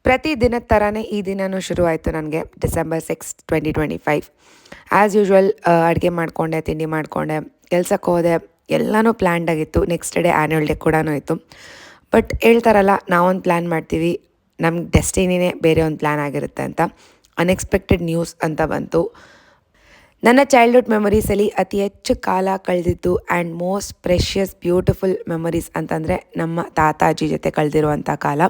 ಪ್ರತಿ ದಿನದ ಥರನೇ ಈ ದಿನವೂ ಶುರುವಾಯಿತು ನನಗೆ ಡಿಸೆಂಬರ್ 6, 2025. ಆ್ಯಸ್ ಯೂಶ್ವಲ್ ಅಡುಗೆ ಮಾಡಿಕೊಂಡೆ, ತಿಂಡಿ ಮಾಡಿಕೊಂಡೆ, ಕೆಲ್ಸಕ್ಕೆ ಹೋದೆ, ಎಲ್ಲನೂ ಪ್ಲ್ಯಾನ್ಡ್ ಆಗಿತ್ತು. ನೆಕ್ಸ್ಟ್ ಡೇ ಆ್ಯನ್ಯುವಲ್ ಡೇ ಕೂಡ ಇತ್ತು. ಬಟ್ ಹೇಳ್ತಾರಲ್ಲ, ನಾವೊಂದು ಪ್ಲ್ಯಾನ್ ಮಾಡ್ತೀವಿ, ನಮ್ಗೆ ಡೆಸ್ಟಿನಿನೇ ಬೇರೆ ಒಂದು ಪ್ಲ್ಯಾನ್ ಆಗಿರುತ್ತೆ ಅಂತ. ಅನ್ಎಕ್ಸ್ಪೆಕ್ಟೆಡ್ ನ್ಯೂಸ್ ಅಂತ ಬಂತು. ನನ್ನ ಚೈಲ್ಡ್ಹುಡ್ ಮೆಮೊರೀಸಲ್ಲಿ ಅತಿ ಹೆಚ್ಚು ಕಾಲ ಕಳೆದಿದ್ದು and most precious beautiful memories ಅಂತಂದರೆ ನಮ್ಮ ತಾತ ಅಜ್ಜಿ ಜೊತೆ ಕಳೆದಿರುವಂಥ ಕಾಲ.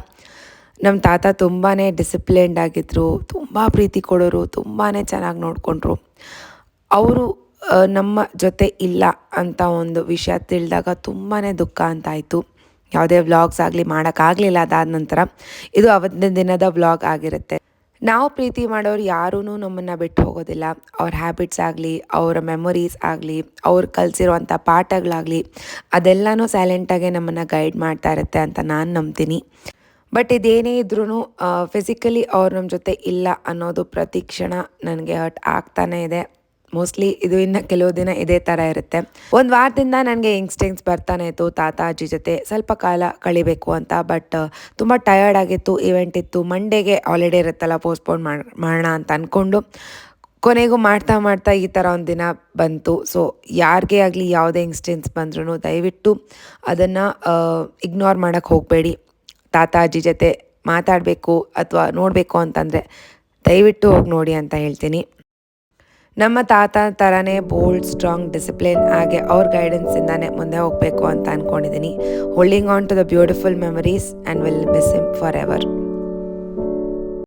ನಮ್ಮ ತಾತ ತುಂಬಾ ಡಿಸಿಪ್ಲಿನ್ಡ್ ಆಗಿದ್ದರು, ತುಂಬ ಪ್ರೀತಿ ಕೊಡೋರು, ತುಂಬಾ ಚೆನ್ನಾಗಿ ನೋಡಿಕೊಂಡ್ರು. ಅವರು ನಮ್ಮ ಜೊತೆ ಇಲ್ಲ ಅಂತ ಒಂದು ವಿಷಯ ತಿಳಿದಾಗ ತುಂಬಾ ದುಃಖ ಅಂತಾಯಿತು. ಯಾವುದೇ ವ್ಲಾಗ್ಸ್ ಆಗಲಿ ಮಾಡೋಕ್ಕಾಗಲಿಲ್ಲ ಅದಾದ ನಂತರ. ಇದು ಅವತ್ತಿನ ದಿನದ ವ್ಲಾಗ್ ಆಗಿರುತ್ತೆ. ನಾವು ಪ್ರೀತಿ ಮಾಡೋರು ಯಾರೂ ನಮ್ಮನ್ನು ಬಿಟ್ಟು ಹೋಗೋದಿಲ್ಲ. ಅವ್ರ ಹ್ಯಾಬಿಟ್ಸ್ ಆಗಲಿ, ಅವರ ಮೆಮೊರೀಸ್ ಆಗಲಿ, ಅವ್ರು ಕಲಿಸಿರುವಂಥ ಪಾಠಗಳಾಗಲಿ, ಅದೆಲ್ಲನೂ ಸೈಲೆಂಟಾಗೆ ನಮ್ಮನ್ನು ಗೈಡ್ ಮಾಡ್ತಾ ಇರುತ್ತೆ ಅಂತ ನಾನು ನಂಬ್ತೀನಿ. ಬಟ್ ಇದೇನೇ ಇದ್ರೂ ಫಿಸಿಕಲಿ ಅವ್ರು ನಮ್ಮ ಜೊತೆ ಇಲ್ಲ ಅನ್ನೋದು ಪ್ರತಿ ಕ್ಷಣ ನನಗೆ ಹರ್ಟ್ ಆಗ್ತಾನೇ ಇದೆ. ಮೋಸ್ಟ್ಲಿ ಇದು ಇನ್ನು ಕೆಲವು ದಿನ ಇದೇ ಥರ ಇರುತ್ತೆ. ಒಂದು ವಾರದಿಂದ ನನಗೆ ಇನ್ಸ್ಟಿಂಕ್ಟ್ಸ್ ಬರ್ತಾನೆ ಇತ್ತು ತಾತ ಅಜ್ಜಿ ಜೊತೆ ಸ್ವಲ್ಪ ಕಾಲ ಕಳಿಬೇಕು ಅಂತ. ಬಟ್ ತುಂಬ ಟಯರ್ಡ್ ಆಗಿತ್ತು, ಇವೆಂಟ್ ಇತ್ತು, ಮಂಡೇಗೆ ಹಾಲಿಡೇ ಇರುತ್ತಲ್ಲ, ಪೋಸ್ಟ್ಪೋನ್ ಮಾಡೋಣ ಅಂತ ಅಂದ್ಕೊಂಡು ಕೊನೆಗೂ ಮಾಡ್ತಾ ಈ ಥರ ಒಂದು ದಿನ ಬಂತು. ಸೊ ಯಾರಿಗೇ ಆಗಲಿ ಯಾವುದೇ ಇನ್ಸ್ಟೆನ್ಸ್ ಬಂದ್ರೂ ದಯವಿಟ್ಟು ಅದನ್ನು ಇಗ್ನೋರ್ ಮಾಡೋಕ್ಕೆ ಹೋಗಬೇಡಿ. ತಾತ ಅಜ್ಜಿ ಜೊತೆ ಮಾತಾಡಬೇಕು ಅಥವಾ ನೋಡಬೇಕು ಅಂತಂದರೆ ದಯವಿಟ್ಟು ಹೋಗಿ ನೋಡಿ ಅಂತ ಹೇಳ್ತೀನಿ. ನಮ್ಮ ತಾತ ಥರನೇ ಬೋಲ್ಡ್, ಸ್ಟ್ರಾಂಗ್, ಡಿಸಿಪ್ಲಿನ್ ಹಾಗೆ ಅವ್ರ ಗೈಡೆನ್ಸಿಂದಾನೇ ಮುಂದೆ ಹೋಗಬೇಕು ಅಂತ ಅಂದ್ಕೊಂಡಿದ್ದೀನಿ. Holding on to the beautiful memories and will miss him for ever.